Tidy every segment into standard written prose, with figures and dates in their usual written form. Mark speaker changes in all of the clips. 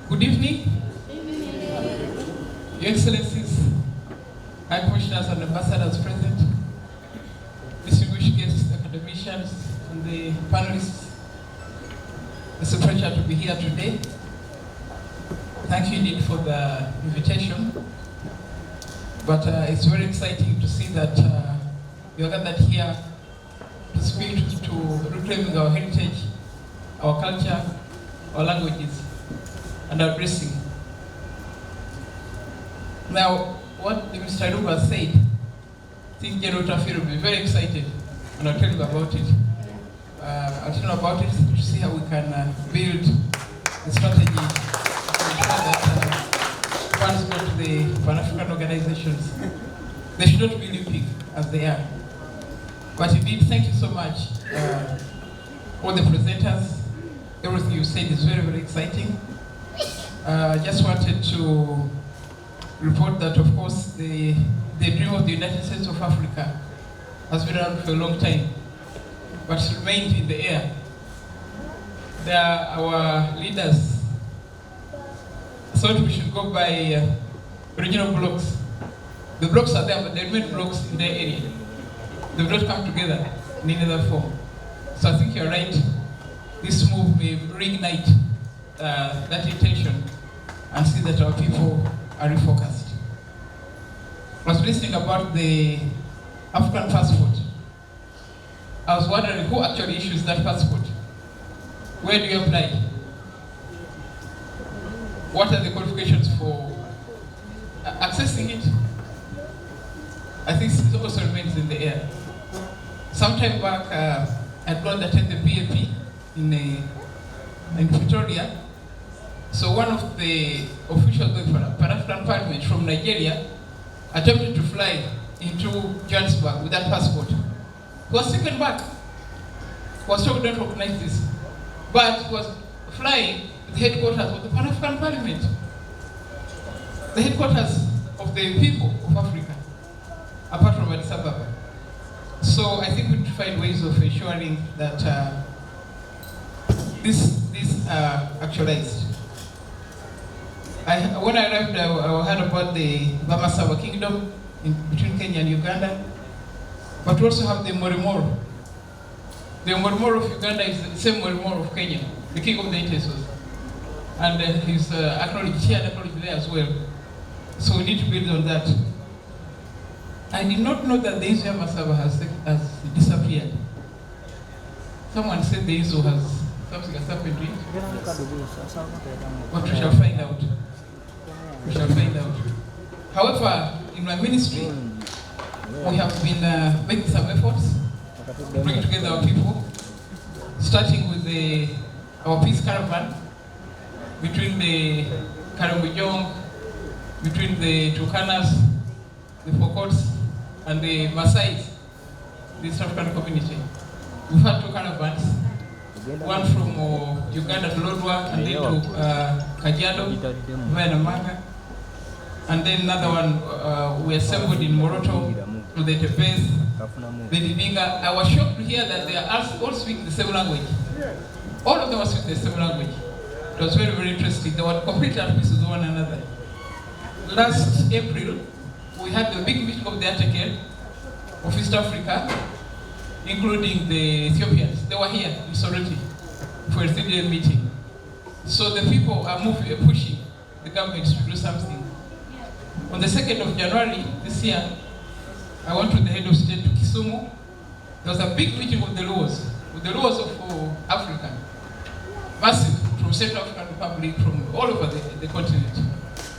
Speaker 1: Good evening. Your Excellencies, High Commissioners and Ambassadors present, distinguished guests, academicians, and the panelists. It's a pleasure to be here today. Thank you indeed for the invitation. But it's very exciting to see that you are gathered here to speak to reclaiming our heritage, our culture, our languages, and our dressing. Now, what Mr. Ruba said, I think General Tafir will be very excited, and I'll tell you about it. I'll tell you about it to see how we can build the strategy to ensure that funds go to the Pan-African organizations. They should not be limping as they are. But indeed, thank you so much, all the presenters. Everything you said is very, very exciting. Just wanted to report that, of course, the dream of the United States of Africa has been around for a long time, but remained in the air. Our leaders thought we should go by regional blocks. The blocks are there, but they remain blocks in their area. They will not come together in any other form. So I think you're right. This move may reignite that intention and see that our people are refocused. I was listening about the African passport. I was wondering who actually issues that passport. Where do you apply? What are the qualifications for accessing it? I think it also remains in the air. Sometime back, I'd gone to attend the PAP in Pretoria. So one of the officials of the Pan-African Parliament from Nigeria attempted to fly into Johannesburg with that passport. He was taken back. He was told, don't recognize this. But he was flying to the headquarters of the Pan-African Parliament, the headquarters of the people of Africa, apart from Addis Ababa. So I think we need to find ways of ensuring that this actualized. When I arrived, I heard about the Bamasawa Kingdom between Kenya and Uganda, but we also have the Morimoro. The Morimoro of Uganda is the same Morimoro of Kenya, the king of the Itesos. And he's acknowledged here and acknowledged there as well. So we need to build on that. I did not know that the Isu Masaba has disappeared. Someone said the Isu has something has happened to it. But we shall find out. We shall find out. However, in my ministry, we have been making some efforts to bring together our people, starting with our peace caravan between the Karambujong, between the Turkanas, the Pokots, and the Maasais, the East African community. We've had two caravans, one from Uganda to Lodwar, and then to Kajiado, via Namanga. And then another one we assembled in Moroto, to the Tepes, the Didinga. I was shocked to hear that they are all speaking the same language. All of them were speaking the same language. It was very, very interesting. They were completely at peace with one another. Last April, we had the big meeting of the Article of East Africa, including the Ethiopians. They were here in Soroti for a 3-day meeting. So the people are pushing the government to do something. On the 2nd of January this year, I went with the head of state to Kisumu. There was a big meeting with the Luos of Africa, massive, from Central African Republic, from all over the continent.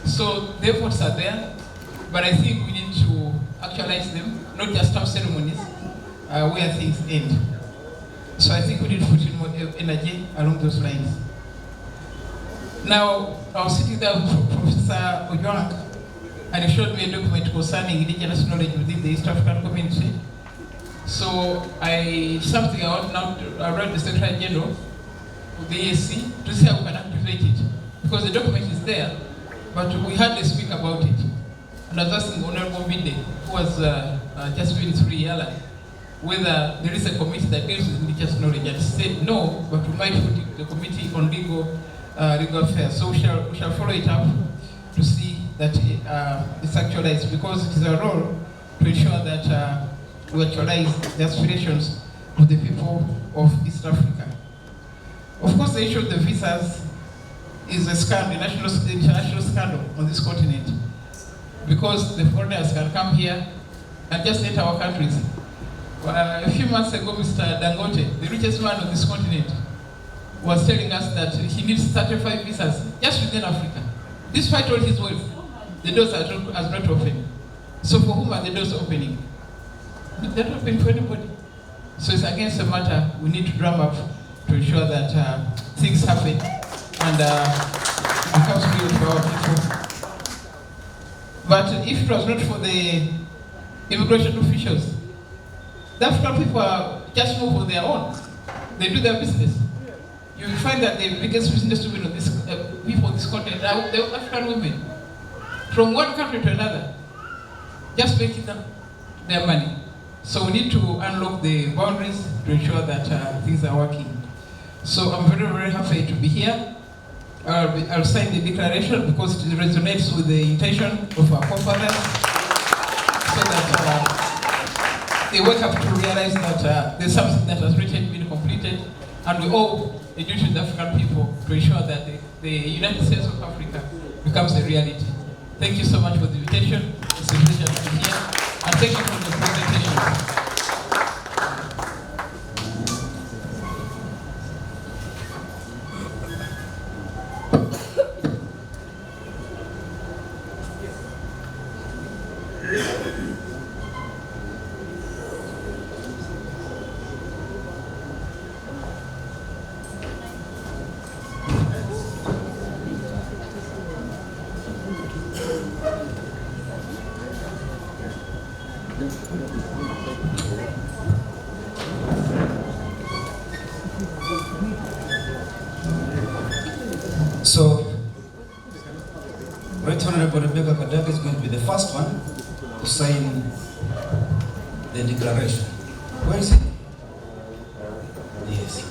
Speaker 1: So the efforts are there, but I think we need to actualize them, not just have ceremonies where things end. So I think we need to put in more energy along those lines. Now, I was sitting there with Professor Ojwang, and he showed me a document concerning indigenous knowledge within the East African community. So something I want now to write the Secretary General of the EAC to see how we can activate it. Because the document is there, but we hardly speak about it. And I was asking Honorable Minde, who was just been through Yala, whether there is a committee that deals with indigenous knowledge, and said no, but we might put the committee on legal legal affairs. So we shall follow it up to see that it's actualized, because it is our role to ensure that we actualize the aspirations of the people of East Africa. Of course, the issue of the visas is a scandal, international scandal on this continent, because the foreigners can come here and just enter our countries. A few months ago, Mr. Dangote, the richest man on this continent, was telling us that he needs 35 visas just within Africa. Despite all his wealth, the doors are not open. So for whom are the doors opening? They're not open for anybody. So it's against the matter we need to drum up to ensure that things happen and becomes real for our people. But if it was not for the immigration officials, the African people are just move on their own. They do their business. You will find that the biggest business women of this people on this continent are the African women, from one country to another, just making them their money. So we need to unlock the boundaries to ensure that things are working. So I'm very, very happy to be here. I'll sign the declaration because it resonates with the intention of our forefathers, so that they wake up to realize that there's something that has recently been completed, and we owe a duty to the African people to ensure that the United States of Africa becomes a reality. Thank you so much for the invitation. It's a pleasure to be here, and thank you for the presentation.
Speaker 2: So, Right Honorable Rebecca Kadaaga is going to be the first one to sign the declaration. Where is it? Yes.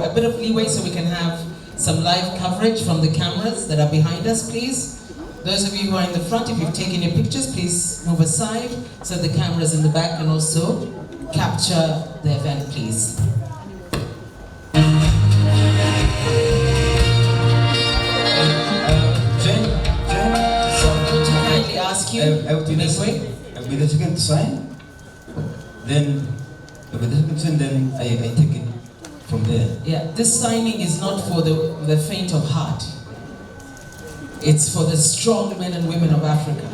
Speaker 3: A bit of leeway so we can have some live coverage from the cameras that are behind us, please. Those of you who are in the front, if you've taken your pictures, please move aside so the cameras in the back can also capture the event, please.
Speaker 2: I will be this way. I will be the second to sign. Then, then I take it from there.
Speaker 3: Yeah, this signing is not for the faint of heart. It's for the strong men and women of Africa.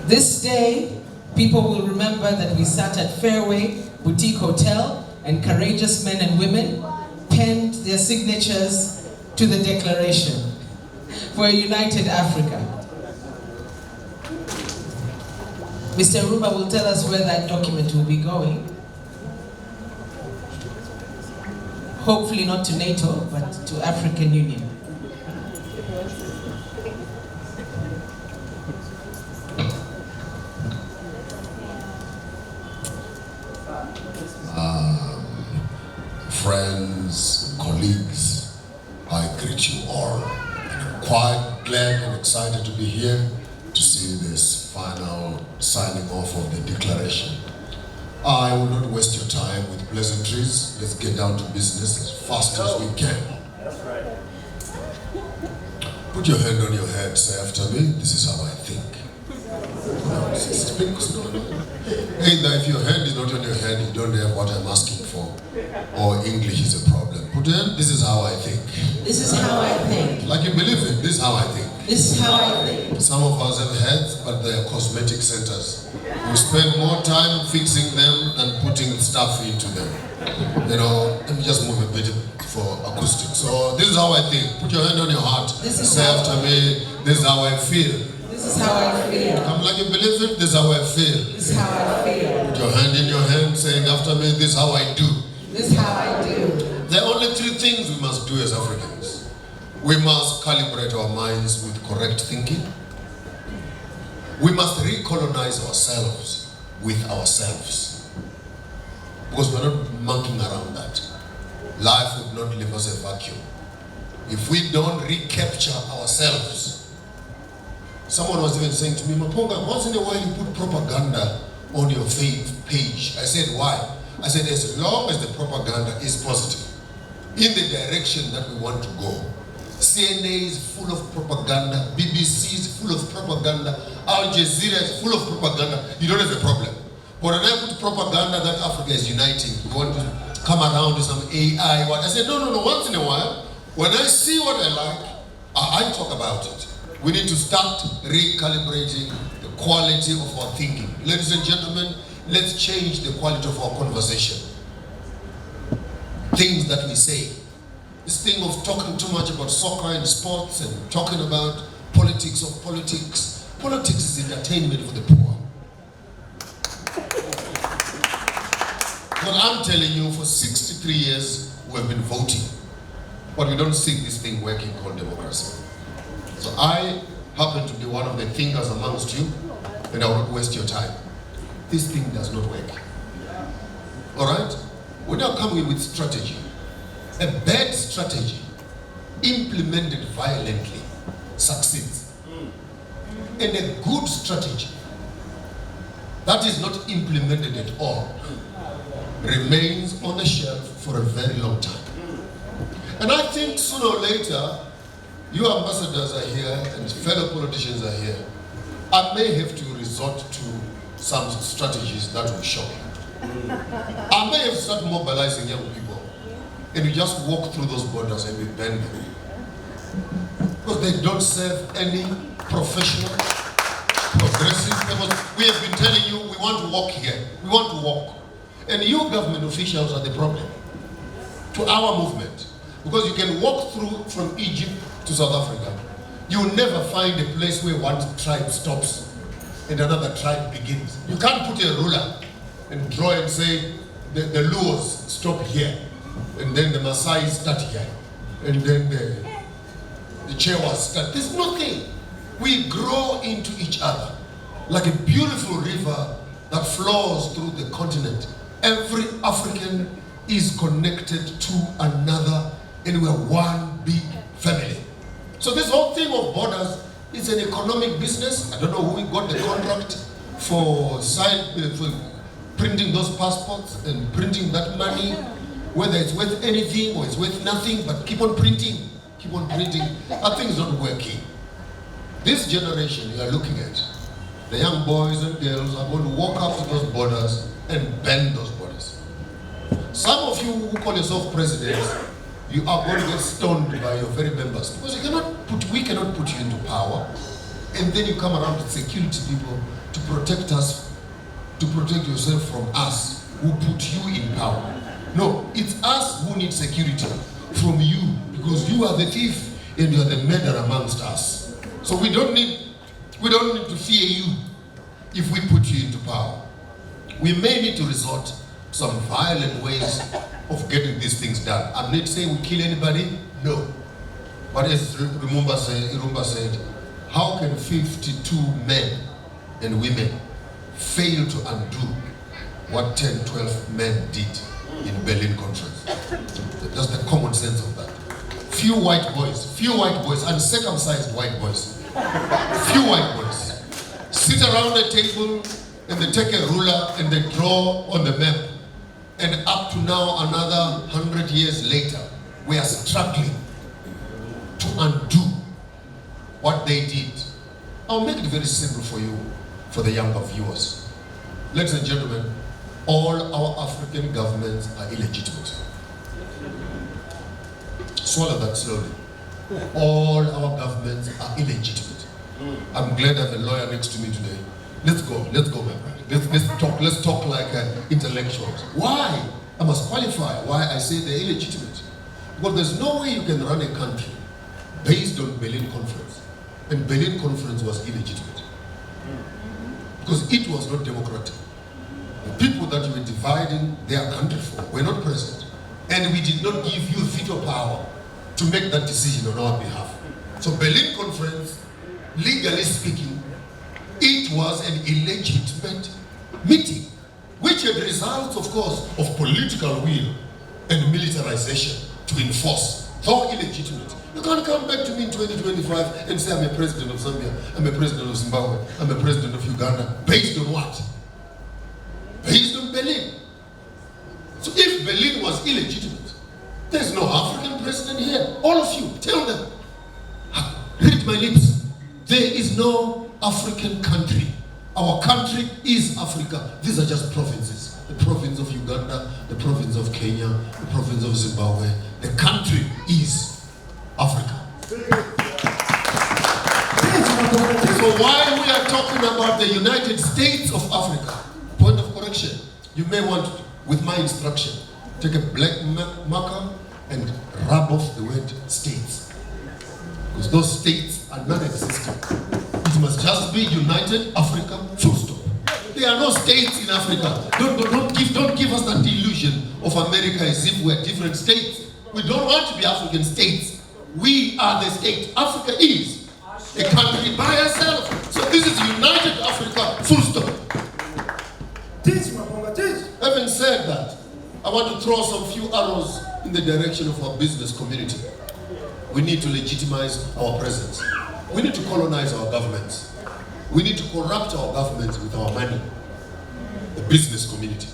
Speaker 3: This day, people will remember that we sat at Fairway Boutique Hotel and courageous men and women penned their signatures to the declaration for a united Africa. Mr. Rumba will tell us where that document will be going. Hopefully not to NATO, but to African Union.
Speaker 4: Friends, colleagues, I greet you all. I'm quite glad and excited to be here to see this final signing off of the declaration. I will not waste your time with pleasantries. Let's get down to business as fast as we can. Put your hand on your head, say after me, this is how I think. Either if your hand is not on your head, you don't have what I'm asking for, or English is a problem. Put your hand, this is how I think.
Speaker 3: This is how I think.
Speaker 4: Like you believe it, this is how I think.
Speaker 3: This is how I think.
Speaker 4: Some of us have heads, but they are cosmetic centers. We spend more time fixing them than putting stuff into them. You know, let me just move a bit for acoustics. So this is how I think. Put your hand on your heart. Say after me, this is how I feel.
Speaker 3: This is how I feel.
Speaker 4: I'm like you believe it, this is how I feel.
Speaker 3: This is how I feel.
Speaker 4: Put your hand in your hand, saying after me, this is how I do.
Speaker 3: This is how I do.
Speaker 4: There are only three things we must do as Africans. We must calibrate our minds with correct thinking. We must recolonize ourselves with ourselves. because we're not monkeying around that. Life would not leave us a vacuum. If we don't recapture ourselves. Someone was even saying to me, Maponga, once in a while you put propaganda on your faith page. I said, why? I said, as long as the propaganda is positive, in the direction that we want to go. CNA is full of propaganda, BBC is full of propaganda, Al Jazeera is full of propaganda, you don't have a problem. But when I put propaganda that Africa is uniting, you want to come around with some AI, what? I said, no, once in a while, when I see what I like, I talk about it. We need to start recalibrating the quality of our thinking. Ladies and gentlemen, let's change the quality of our conversation. Things that we say. This thing of talking too much about soccer and sports and talking about politics of politics. Politics is entertainment for the poor. But I'm telling you, for 63 years, we have been voting. But we don't see this thing working called democracy. So I happen to be one of the thinkers amongst you, and I will not waste your time. This thing does not work. All right? We're now coming with strategy. A bad strategy, implemented violently, succeeds. And a good strategy that is not implemented at all remains on the shelf for a very long time. And I think sooner or later, you ambassadors are here and fellow politicians are here. I may have to resort to some strategies that will show. I may have to start mobilizing young people, and we just walk through those borders and we bend them. Because they don't serve any professional, progressive purpose. We have been telling you we want to walk here. We want to walk. And you government officials are the problem to our movement. Because you can walk through from Egypt to South Africa. You will never find a place where one tribe stops and another tribe begins. You can't put a ruler and draw and say the Luos stop here, and then the Maasai start here, and then the Chewas start. There's nothing. We grow into each other like a beautiful river that flows through the continent. Every African is connected to another, and we're one big family. So this whole thing of borders is an economic business. I don't know who got the contract for printing those passports and printing that money, whether it's worth anything or it's worth nothing, but keep on printing, keep on printing. That thing is not working. This generation you are looking at, the young boys and girls are going to walk up to those borders and bend those borders. Some of you who call yourself presidents, you are going to get stoned by your very members, because we cannot put you into power, and then you come around with security people to protect us, to protect yourself from us who put you in power. No, it's us who need security from you, because you are the thief and you are the murderer amongst us. So we don't need to fear you if we put you into power. We may need to resort to some violent ways of getting these things done. I'm not saying we kill anybody, no. But as Irumba said, how can 52 men and women fail to undo what 10, 12 men did in Berlin Conference? Just the common sense of that. Few white boys, uncircumcised white boys, few white boys sit around a table and they take a ruler and they draw on the map. And up to now, another 100 years later, we are struggling to undo what they did. I'll make it very simple for you, for the younger viewers. Ladies and gentlemen, all our African governments are illegitimate. Swallow that slowly. All our governments are illegitimate. I'm glad I have a lawyer next to me today. Let's go, my brother. Let's talk like intellectuals. Why? I must qualify why I say they're illegitimate. Because there's no way you can run a country based on Berlin Conference. And Berlin Conference was illegitimate. Because it was not democratic. The people that you were dividing their country for were not present. And we did not give you veto power to make that decision on our behalf. So Berlin Conference, legally speaking, it was an illegitimate meeting. which had results, of course, of political will and militarization to enforce, though illegitimate. You can't come back to me in 2025 and say I'm a president of Zambia, I'm a president of Zimbabwe, I'm a president of Uganda. Based on what? Based on Berlin. So if Berlin was illegitimate, there's no African president here. All of you, tell them. Read my lips. There is no African country. Our country is Africa. These are just provinces. The province of Uganda, the province of Kenya, the province of Zimbabwe. The country is Africa. So while we are talking about the United States of Africa, point of correction, you may want, with my instruction, take a black marker and rub off the word states. Because those states are non-existent. It must just be United Africa, full stop. There are no states in Africa. Don't give us that delusion of America as if we're different states. We don't want to be African states. We are the state. Africa is a country by herself. So this is United Africa, full stop. Having said that, I want to throw some few arrows in the direction of our business community. We need to legitimize our presence. We need to colonize our governments. We need to corrupt our governments with our money. The business community.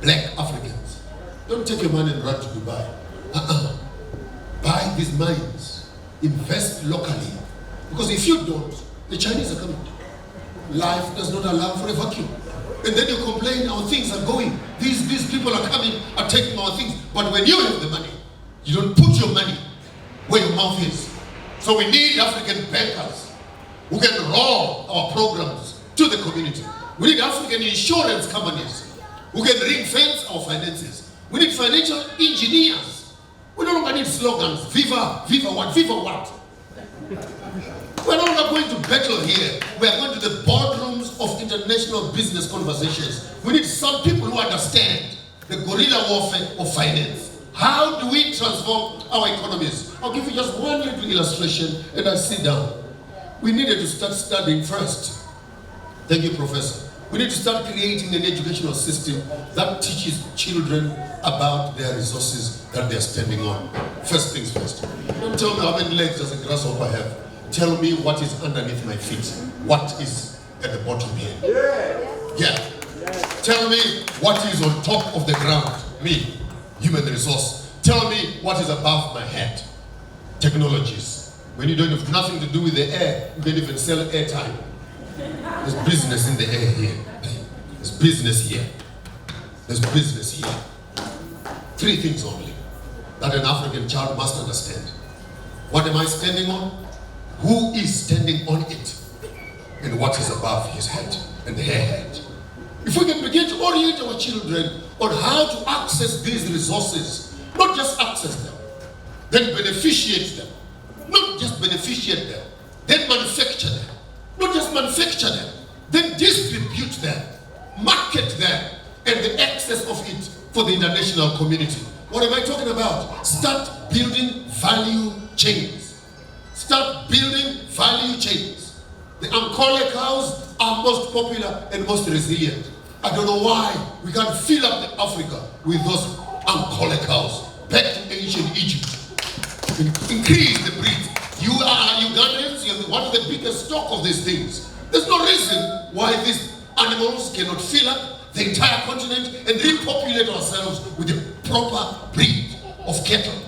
Speaker 4: Black Africans. Don't take your money and run to Dubai. Buy these mines. Invest locally. Because if you don't, the Chinese are coming. Life does not allow for a vacuum. And then you complain, our things are going. These people are coming, are taking our things. But when you have the money, you don't put your money where your mouth is. So we need African bankers who can roll our programs to the community. We need African insurance companies who can ring fence our finances. We need financial engineers. We no longer need slogans. Viva, viva what, viva what? We're no longer going to battle here. We are going to the boardrooms of international business conversations. We need some people who understand the guerrilla warfare of finance. How do we transform our economies? I'll give you just one little illustration and I sit down. We needed to start studying first. Thank you, Professor. We need to start creating an educational system that teaches children about their resources that they're standing on. First things first. Don't tell me how many legs does a grasshopper have. Tell me what is underneath my feet. What is at the bottom here? Yeah. Tell me what is on top of the ground. Me, human resource. Tell me what is above my head. Technologies. When you don't have nothing to do with the air, you can even sell airtime. There's business in the air here. There's business here. There's business here. Three things only that an African child must understand. What am I standing on? Who is standing on it? And what is above his head and her head? If we can begin to orient our children on how to access these resources, not just access them, then beneficiate them. Not just beneficiate them, then manufacture them. Not just manufacture them, then distribute them, market them, and the access of it for the international community. What am I talking about? Start building value chains. Start building value chains. The Ankole cows are most popular and most resilient. I don't know why we can't fill up the Africa with those Ankole cows. Back to ancient Egypt. Increase the breed. You are Ugandans, you're one of the biggest stock of these things. There's no reason why these animals cannot fill up the entire continent and repopulate ourselves with a proper breed of cattle.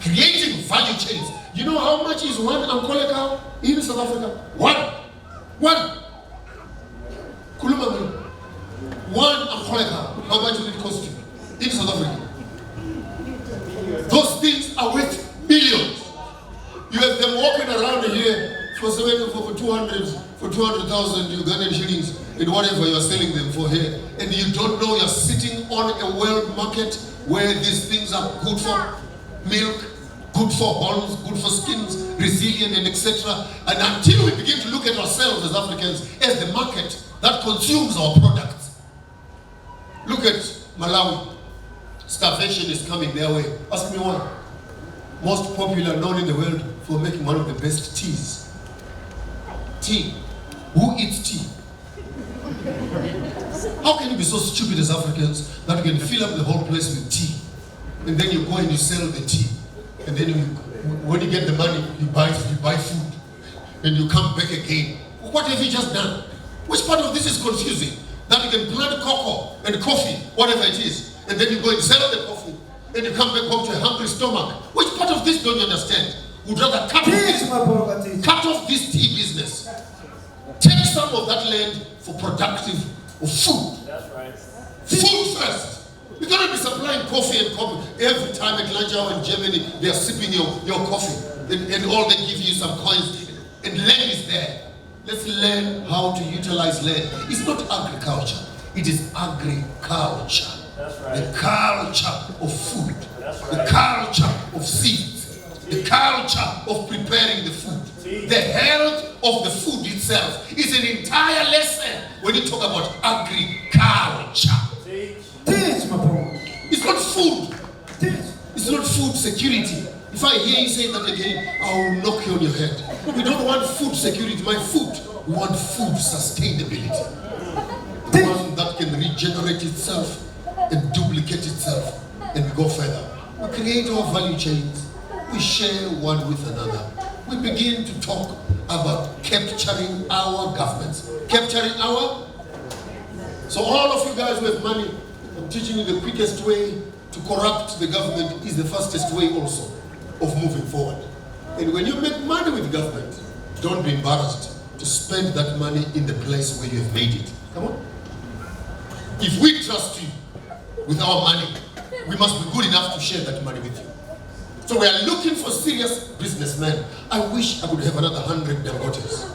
Speaker 4: Creating value chains. You know how much is one Ankole cow in South Africa? One. Kuluma. One Ankole cow. How much will it cost you in South Africa? Those things are worth billions. You have them walking around here for 200,000 Ugandan shillings in whatever you're selling them for here, and you don't know you're sitting on a world market where these things are good for milk, good for bones, good for skins, resilient, and etc. And until we begin to look at ourselves as Africans as the market that consumes our products. Look at Malawi. Starvation is coming their way. Ask me why. Most popular, known in the world for making one of the best teas. Tea. Who eats tea? How can you be so stupid as Africans that you can fill up the whole place with tea, and then you go and you sell the tea, and then when you get the money, you buy food, and you come back again? What have you just done? Which part of this is confusing? That you can plant cocoa and coffee, whatever it is, and then you go and sell the coffee, and you come back home to a hungry stomach. Which part of this don't you understand? Would rather cut off this tea business. Take some of that land for productive of food.
Speaker 5: That's right.
Speaker 4: Food first. You're going to be supplying coffee and coffee. Every time at lunch hour in Germany, they are sipping your coffee. And all they give you some coins. And land is there. Let's learn how to utilize land. It's not agriculture. It is agriculture.
Speaker 5: That's right.
Speaker 4: The culture of food.
Speaker 5: That's right.
Speaker 4: The culture of seeds. The culture of preparing the food. The health of the food itself is an entire lesson when you talk about agriculture.
Speaker 5: Teach,
Speaker 4: Maponga. It's not food. It's not food security. If I hear you say that again, I will knock you on your head. We don't want food security, my food. We want food sustainability. One that can regenerate itself and duplicate itself and go further. We create our value chains. We share one with another. We begin to talk about capturing our governments. Capturing our... So all of you guys with money, I'm teaching you the quickest way to corrupt the government is the fastest way also of moving forward. And when you make money with government, don't be embarrassed to spend that money in the place where you have made it. Come on. If we trust you with our money, we must be good enough to share that money with you. So we are looking for serious businessmen. I wish I could have another 100 Dangotes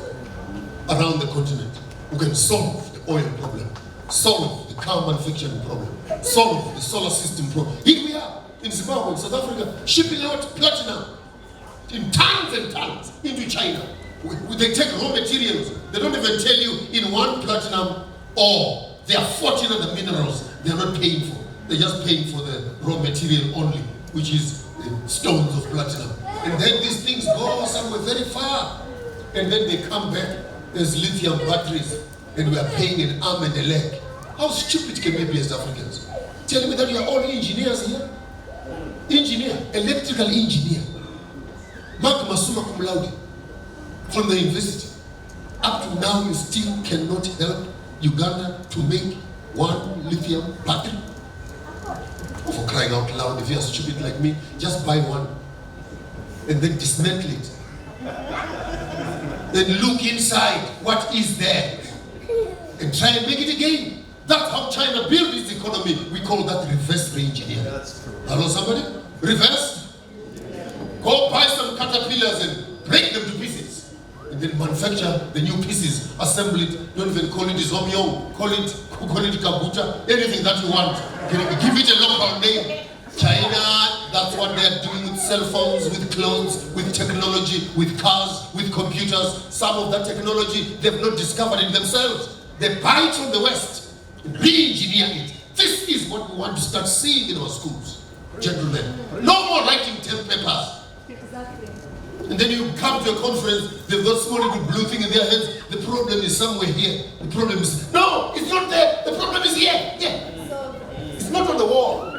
Speaker 4: around the continent who can solve the oil problem, solve the car manufacturing problem, solve the solar system problem. Here we are in Zimbabwe, South Africa, shipping out platinum in tons and tons into China. They take raw materials. They don't even tell you in one platinum ore there are 14 other minerals they are not paying for. They're just paying for the raw material only, which is stones of platinum. And then these things go somewhere very far. And then they come back as lithium batteries. And we are paying an arm and a leg. How stupid can we be as Africans? Tell me that you are all engineers here? Engineer, electrical engineer. Magma summa cum laude from the university. Up to now you still cannot help Uganda to make one lithium battery. For crying out loud, if you are stupid like me, just buy one and then dismantle it. Then look inside what is there and try and make it again. That's how China built its economy. We call that reverse re-engineering. Hello, somebody? Reverse? Go buy some caterpillars and break them to pieces. And then manufacture the new pieces, assemble it. Don't even call it Zomyo, call it Kabuta, anything that you want. Give it a local name. China, that's what they're doing with cell phones, with clothes, with technology, with cars, with computers. Some of that technology they've not discovered it themselves. They buy it from the West, re-engineer it. This is what we want to start seeing in our schools, gentlemen. No more writing 10 papers.
Speaker 6: Exactly.
Speaker 4: And then you come to a conference, they've got small little blue thing in their heads. The problem is somewhere here. The problem is, no, it's not there. The problem is here. Yeah. It's not on the wall.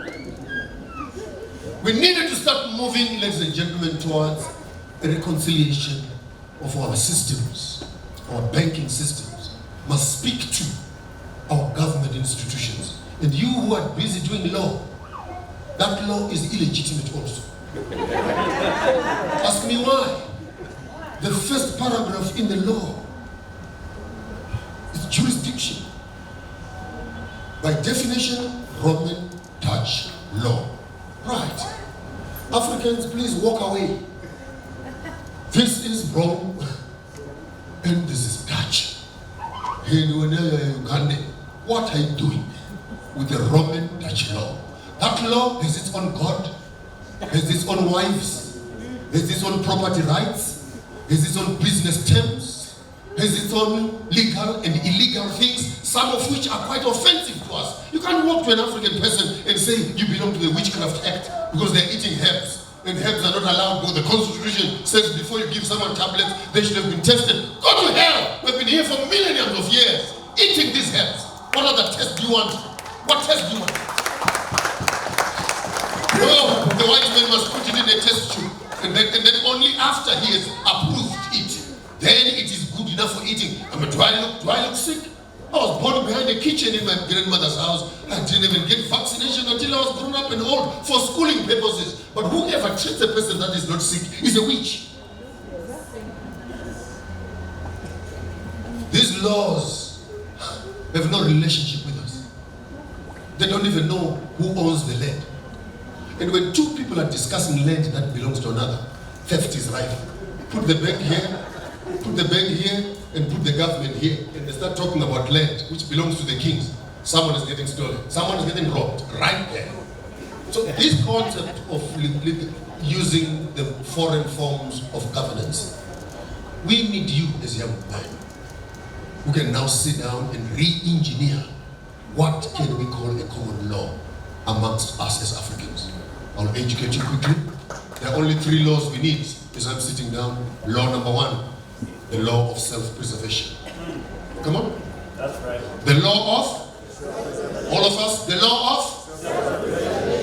Speaker 4: We needed to start moving, ladies and gentlemen, towards a reconciliation of our systems. Our banking systems must speak to our government institutions. And you who are busy doing law, that law is illegitimate also. Ask me why. The first paragraph in the law is jurisdiction. By definition, Roman Dutch law. Right. Africans, please walk away. This is wrong and this is Dutch. Uganda, what are you doing with the Roman Dutch law? That law has its own God, has its own wives, has its own property rights, has its own business terms, has its own legal and illegal things, some of which are quite offensive to us. You can't walk to an African person and say you belong to the Witchcraft Act because they're eating herbs. And herbs are not allowed because the Constitution says before you give someone tablets, they should have been tested. Go to hell! We've been here for millions of years eating these herbs. What are the you want? What test do you want? Oh, the white man must put it in a test tube. And then only after he has approved it, then it is good enough for eating. I mean, do I look sick? I was born behind the kitchen in my grandmother's house. I didn't even get vaccination until I was grown up and old for schooling purposes. But whoever treats a person that is not sick is a witch. These laws have no relationship with us. They don't even know who owns the land. And when two people are discussing land that belongs to another, theft is rife. Put the bank here, put the bank here, and put the government here. And they start talking about land which belongs to the kings. Someone is getting stolen. Someone is getting robbed right there. So this concept of using the foreign forms of governance, we need you as young men who can now sit down and re-engineer what can we call a common law amongst us as Africans. I'll educate you quickly. There are only 3 laws we need as I'm sitting down. Law number 1, the law of self-preservation. Come on.
Speaker 5: That's right.
Speaker 4: The law of, all of us, the law of,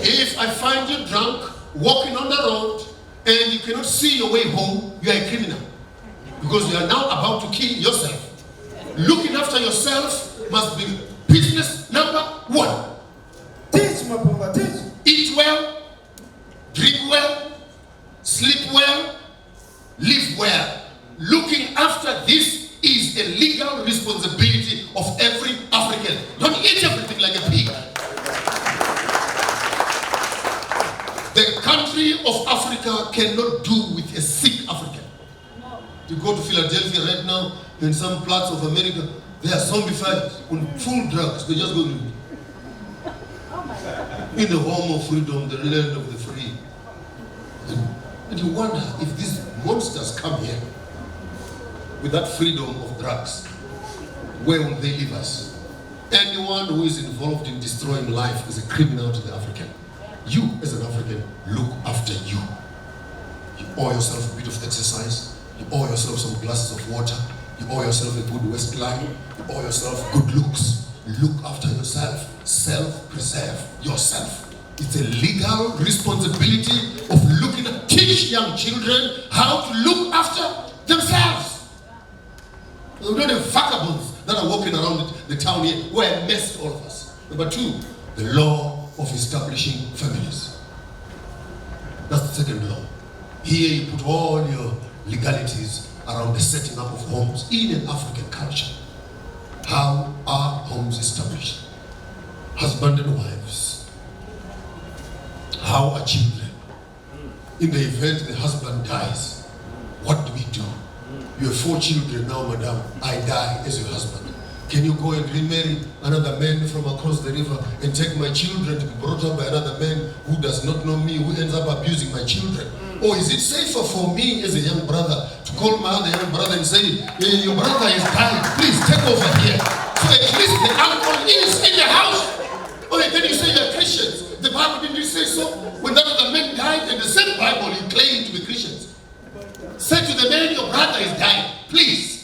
Speaker 4: if I find you drunk, walking on the road, and you cannot see your way home, you are a criminal. Because you are now about to kill yourself. Looking after yourself must be business number 1.
Speaker 5: Teach, Maponga, teach.
Speaker 4: Eat well, drink well, sleep well, live well. Looking after this is a legal responsibility of every African. Don't eat everything like a pig. The country of Africa cannot do with a sick African. You go to Philadelphia right now, in some parts of America, they are zombified on full drugs. They just go in the home of freedom, the land of the free. And you wonder if these monsters come here with that freedom of drugs, where will they leave us? Anyone who is involved in destroying life is a criminal to the African. You, as an African, look after you. You owe yourself a bit of exercise. You owe yourself some glasses of water. You owe yourself a good waistline. You owe yourself good looks. Look after yourself. Self-preserve yourself. It's a legal responsibility of looking at, teach young children how to look after themselves. We're not the vagabonds that are walking around the town here who are a mess to all of us. Number 2, the law of establishing families. That's the second law. Here you put all your legalities around the setting up of homes in an African culture. How are homes established? Husband and wives. How are children? In the event the husband dies, what do we do? You have 4 children now, madam. I die as your husband. Can you go and remarry another man from across the river and take my children to be brought up by another man who does not know me, who ends up abusing my children? Or is it safer for me as a young brother to call my other young brother and say, hey, your brother has died, please take over here. So at least the uncle is in the house. Or then you say you're Christians. The Bible didn't say so. When that other man died, in the same Bible, he claimed to be Christians. Say to the man, your brother is dying, please.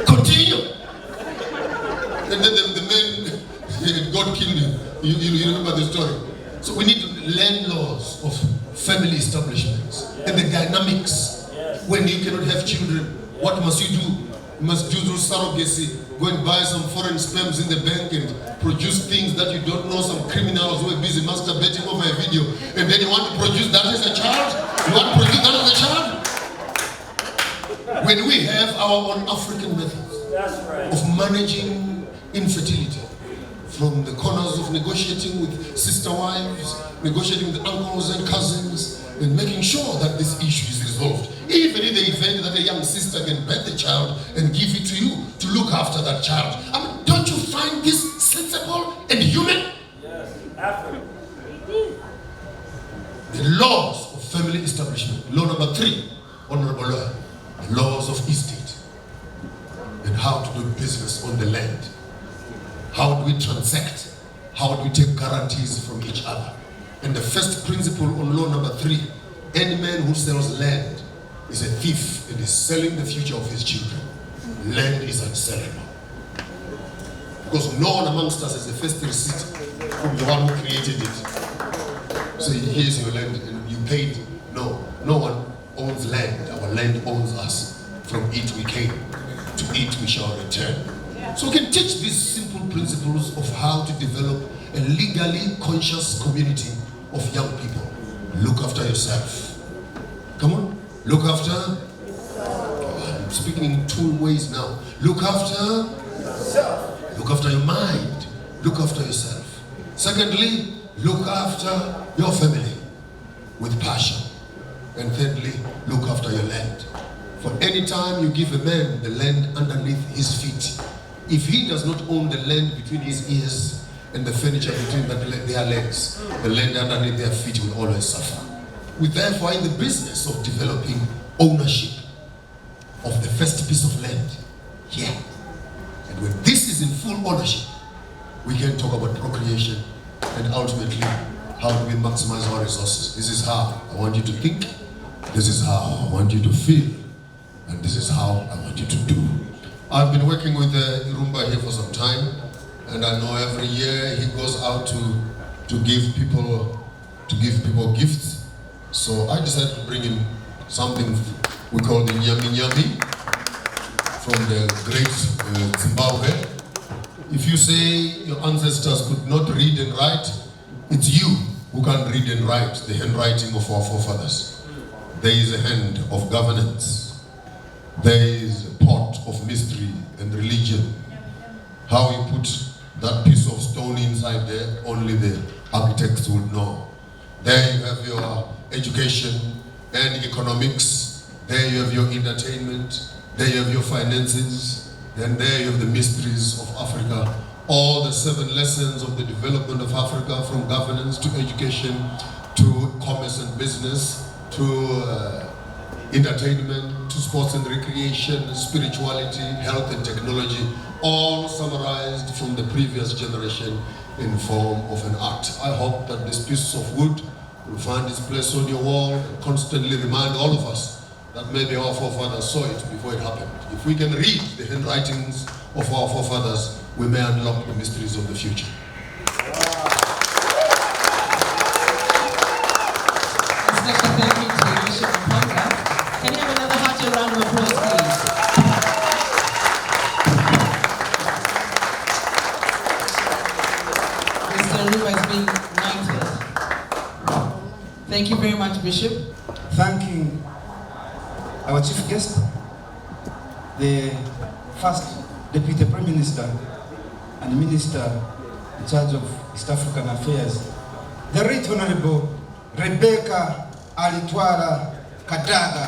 Speaker 4: Continue. And then the man, God killed him. You remember the story. So we need land laws of family establishments and the dynamics. When you cannot have children, what must you do? You must do through surrogacy. Go and buy some foreign sperms in the bank and produce things that you don't know. Some criminals who are busy masturbating over a video. And then you want to produce that as a child? You want to produce that as a child? When we have our own African methods of managing infertility, from the corners of negotiating with sister wives, negotiating with uncles and cousins, and making sure that this issue is resolved. Even in the event that a young sister can birth the child and give it to you to look after that child. I mean, don't you find this sensible and human?
Speaker 5: Yes, African.
Speaker 4: The laws of family establishment. Law number 3, honorable lawyer. The laws of estate. And how to do business on the land. How do we transact? How do we take guarantees from each other? And the first principle on law number 3, any man who sells land is a thief and is selling the future of his children. Land is unsellable. Because no one amongst us has the first receipt from the one who created it. So here's your land and you paid. No one owns land. Our land owns us. From it we came, to it we shall return. So we can teach these simple principles of how to develop a legally conscious community of young people. Look after yourself. Come on, look after. I'm speaking in two ways now. Look after your mind. Look after yourself. Secondly, look after your family with passion. And thirdly, look after your land. For any time you give a man the land underneath his feet, if he does not own the land between his ears and the furniture between their legs, the land underneath their feet will always suffer. We therefore are in the business of developing ownership of the first piece of land here. And when this is in full ownership, we can talk about procreation and ultimately how do we maximize our resources. This is how I want you to think. This is how I want you to feel. And this is how I want you to do. I've been working with Irumba here for some time, and I know every year he goes out to give people gifts. So I decided to bring him something we call the Nyami Nyami from the great Zimbabwe. If you say your ancestors could not read and write, it's you who can read and write the handwriting of our forefathers. There is a hand of governance. There is a pot of mystery and religion. How you put that piece of stone inside there, only the architects would know. There you have your education and economics. There you have your entertainment. There you have your finances. And there you have the mysteries of Africa. All the 7 lessons of the development of Africa, from governance to education to commerce and business to entertainment, to sports and recreation, spirituality, health and technology, all summarized from the previous generation in form of an art. I hope that this piece of wood will find its place on your wall and constantly remind all of us that maybe our forefathers saw it before it happened. If we can read the handwritings of our forefathers, we may unlock the mysteries of the future.
Speaker 3: Thank you to Bishop Maponga. Can you have another hearty round of applause, please? Mr. Luba is being knighted. Thank you very much, Bishop.
Speaker 6: Thanking our chief guest, the first Deputy Prime Minister and Minister in charge of East African Affairs, the Right Honorable Rebecca Alitwala Kadaaga.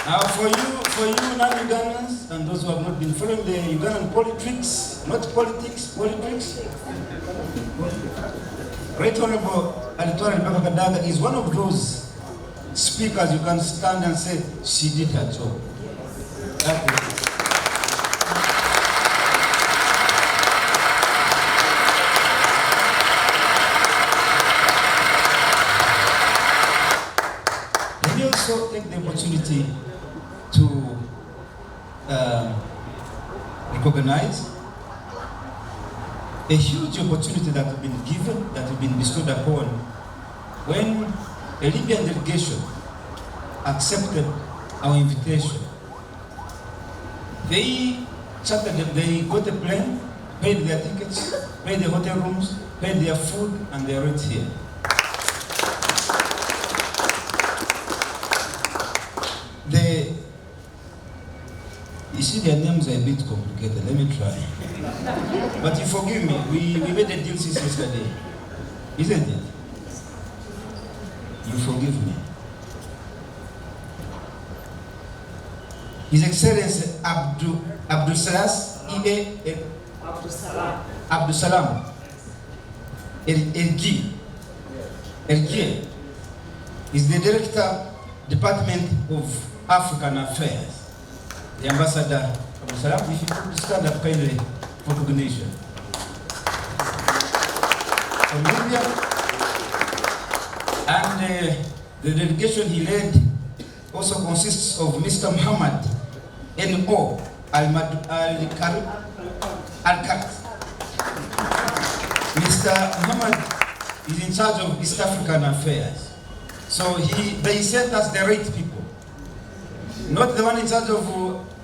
Speaker 6: Now for you non-Ugandans and those who have not been following the Ugandan politics, not politics, politics, Right Honorable Alitwala Rebecca Kadaaga is one of those speakers you can stand and say, she did her job. Let me also take the opportunity to recognize a huge opportunity that has been given, that has been bestowed upon when a Libyan delegation accepted our invitation. They they got a plane, paid their tickets, paid their hotel rooms, paid their food, and they are right here. You see, their names are a bit complicated. Let me try. But you forgive me, we made a deal since yesterday. Isn't it? You forgive me. His Excellency Abdul Salam Elgi is the Director, Department of African Affairs. The Ambassador Abdul Salam, if you could stand up kindly for recognition. From Libya, and the delegation he led also consists of Mr. Muhammad N.O. Al-Kat. Mr. Muhammad is in charge of East African affairs. So they sent us the right people. Not the one in charge of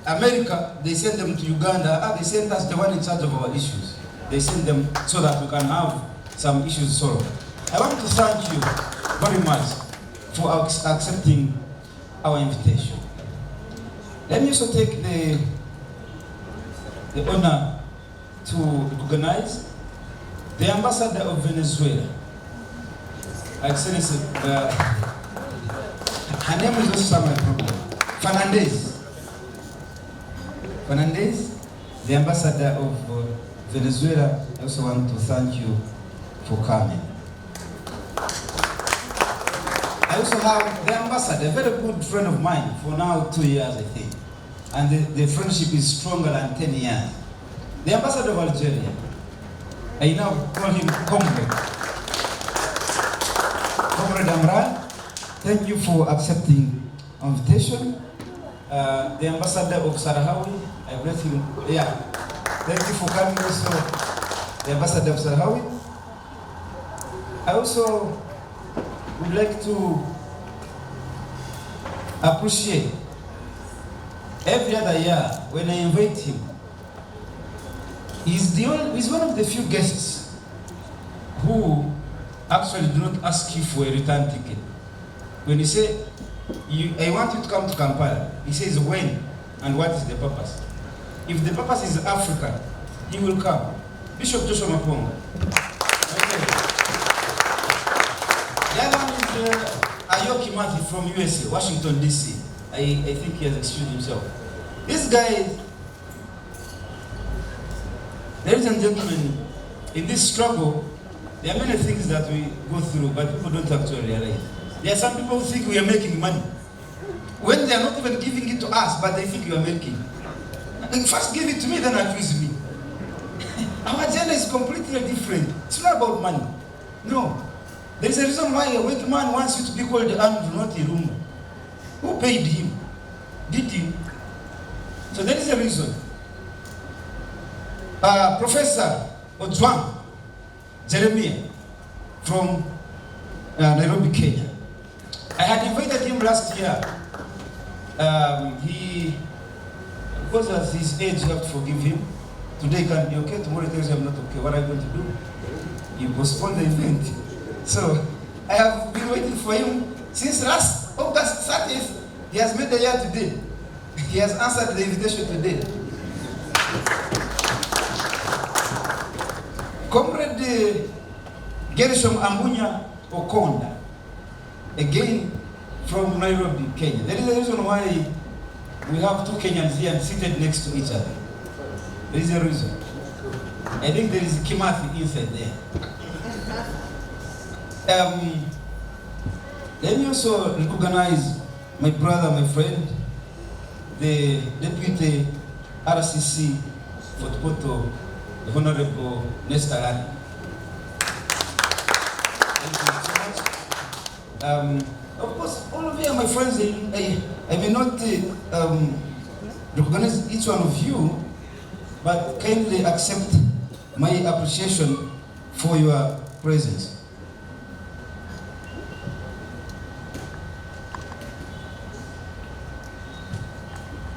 Speaker 6: America, they sent them to Uganda. They sent us the one in charge of our issues. They sent them so that we can have some issues solved. I want to thank you very much for accepting our invitation. Let me also take the honor to recognize the ambassador of Venezuela. Excellency, her name is also my problem. Fernandez, the ambassador of Venezuela. I also want to thank you for coming. I also have the ambassador, a very good friend of mine for now 2 years, I think. And the friendship is stronger than 10 years. The ambassador of Algeria, I now call him Comrade. Comrade Amran, thank you for accepting invitation. The ambassador of Sarahawi, I bless him. Yeah, thank you for coming also. The ambassador of Sarahawi. I also would like to appreciate every other year when I invite him. He's one of the few guests who actually do not ask you for a return ticket. When you say, I want you to come to Kampala, he says when and what is the purpose. If the purpose is Africa, he will come. Bishop Maponga. Okay. The other one is Ayoki Matthew from USA, Washington, D.C. I think he has excused himself. This guy, ladies and gentlemen, in this struggle, there are many things that we go through, but people don't actually realize. There are some people who think we are making money, when they are not even giving it to us, but they think we are making. And first give it to me, then accuse me. Our agenda is completely different. It's not about money. No. There is a reason why a white man wants you to be called Andrew, not Irungu. Who paid him? Did you? So there is a reason. Professor Ojwang Jeremiah from Nairobi, Kenya. I had invited him last year. Because at his age, you have to forgive him. Today he can be okay, tomorrow he tells you I'm not okay. What are you going to do? You postpone the event. So I have been waiting for him since last August 30th. He has made the year today. He has answered the invitation today. Comrade Gershom Ambunya Okonda, again from Nairobi, Kenya. There is a reason why we have two Kenyans here seated next to each other. There is a reason. I think there is Kimathi inside there. Let me also recognize my brother, my friend, the Deputy RCC for Poto, the Honorable Nestalani. Thank you so much. Of course, all of you are my friends. I may not recognize each one of you, but kindly accept my appreciation for your presence.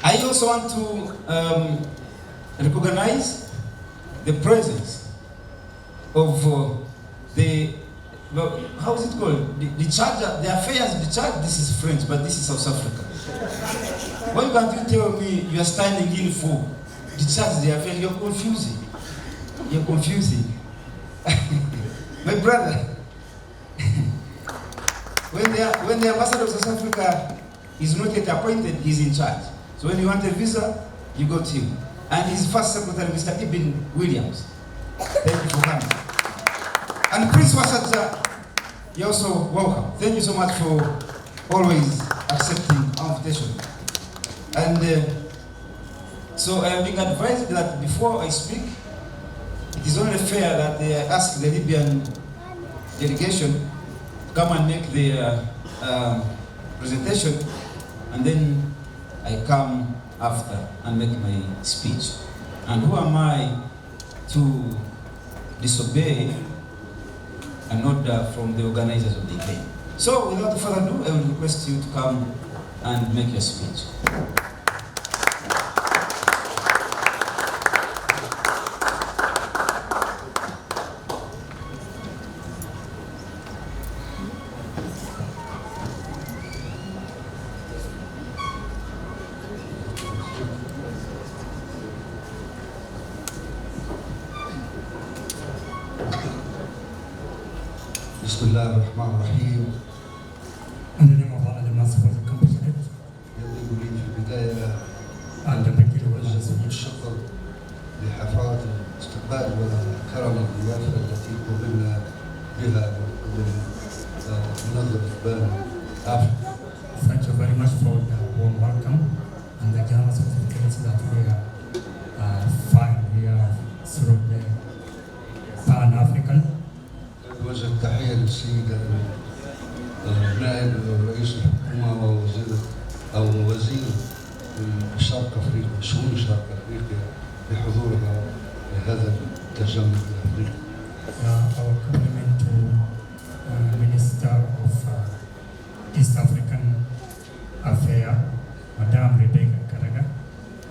Speaker 6: I also want to recognize the presence of how is it called? The charger, the affairs, the charge, this is French, but this is South Africa. Why can't you tell me you are standing in for the charge, the affairs? You're confusing. You're confusing. My brother, when the ambassador of South Africa is not yet appointed, he's in charge. So when you want a visa, you go to him. And his first secretary, Mr. Ibn Williams. Thank you for coming. And Prince Wasaja, you're also welcome. Thank you so much for always accepting our invitation. And so I am being advised that before I speak, it is only fair that I ask the Libyan delegation to come and make their presentation, and then I come after and make my speech. And who am I to disobey an order from the organizers of the event? So without further ado, I will request you to come and make your speech.
Speaker 7: بسم الله الرحمن الرحيم. يجب لي في البداية أن أوجه الشكر لحفاوة الاستقبال وكرم الضيافة التي قبلنا بها من منظمة بان أفريقيا.
Speaker 8: Thank you very much for the warm welcome and the generous hospitality that we find here through the Pan-African.
Speaker 7: أوجه التحية للسيد نائب رئيس الحكومة ووزير الشرق أفريقيا شؤون شرق أفريقيا بحضورها لهذا التجمع الأفريقي.
Speaker 8: Our compliment to Minister of East African Affairs, Madame Hon Kadaaga,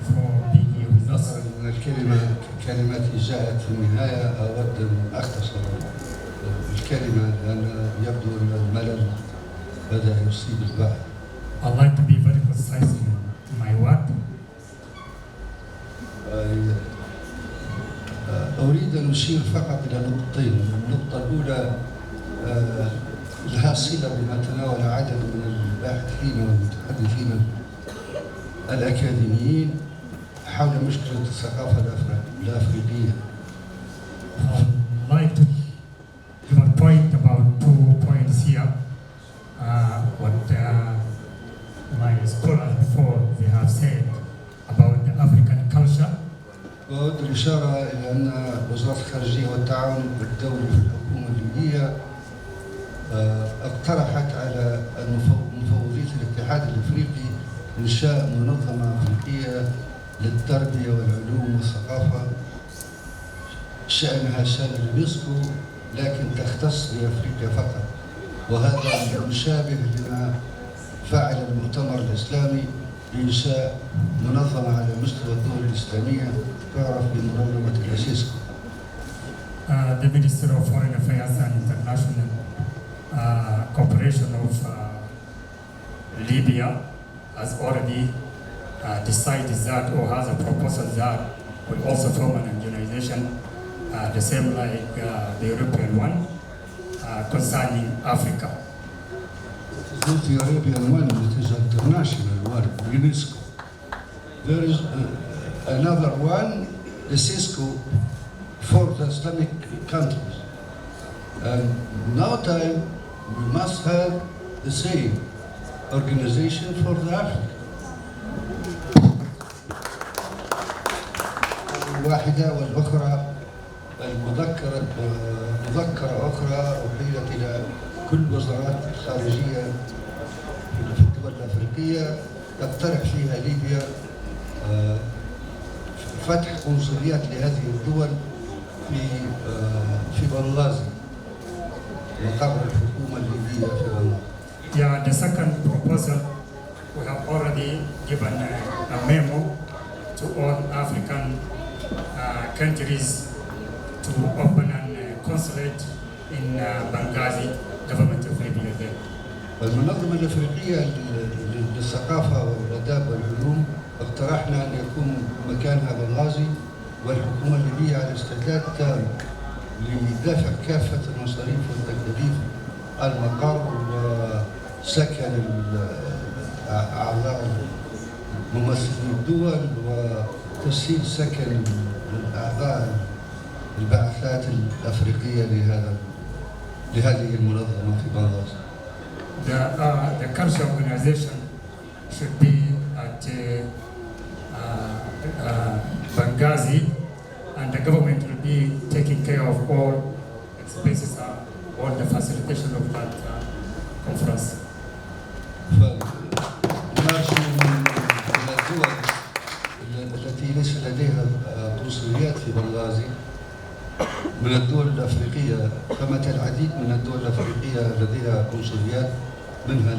Speaker 8: for being here with us.
Speaker 7: الكلمة كلمتي جاءت في النهاية. أود أن أختصر الكلمة لأن يبدو أن الملل بدأ يصيب البعض.
Speaker 8: I'd like to be very precise in my word.
Speaker 7: أريد أن أشير فقط إلى نقطتين. النقطة الأولى لها صلة بما تناول عدد من الباحثين والمتحدثين الأكاديميين حول مشكلة الثقافة الأفريقية.
Speaker 8: I'd like to give a point about 2 points here. What my scholars before they have said about the African culture.
Speaker 7: وأود الإشارة إلى أن وزارة الخارجية والتعاون الدولي في الحكومة الليبية اقترحت على مفوضية الاتحاد الأفريقي إنشاء منظمة أفريقية للتربية والعلوم والثقافة شأنها شأن اليونسكو لكن تختص بأفريقيا فقط. وهذا مشابه لما فعل المؤتمر الإسلامي بإنشاء منظمة على مستوى الدول الإسلامية تعرف بمنظمة الأسيسكو.
Speaker 8: The Minister of Foreign Affairs and International Cooperation of Libya has already decided that, or has a proposal that will also form an organization the same like the European one concerning Africa.
Speaker 7: It is not the Arabian one, it is an international one, UNESCO. There is another one, the CISCO, for the Islamic countries. And now time we must have the same organization for the Africa. الواحدة والأخرى مذكرة أخرى أحيلت إلى كل وزارات الخارجية في الدول الأفريقية تقترح فيها ليبيا فتح قنصليات لهذه الدول في بنغازي مقر الحكومة الليبية في بنغازي.
Speaker 8: Yeah, the second proposal, we have already given a memo to all African countries to open a consulate in Benghazi, government of Libya there.
Speaker 7: المنظمة الأفريقية للثقافة والآداب والعلوم اقترحنا أن يكون مكانها بنغازي والحكومة الليبية على استعداد تام لدفع كافة المصاريف والتكاليف المقر وسكن أعضاء ممثلي الدول وتسهيل سكن أعضاء البعثات الأفريقية لهذه المنظمة في بنغازي.
Speaker 8: The culture organization should be at Benghazi, and the government will be taking care of all expenses, all the facilitation of that conference.
Speaker 7: فنرجو من الدول في بنغازي. من الدول الأفريقية ثمة العديد من الدول الأفريقية لديها قنصليات، منها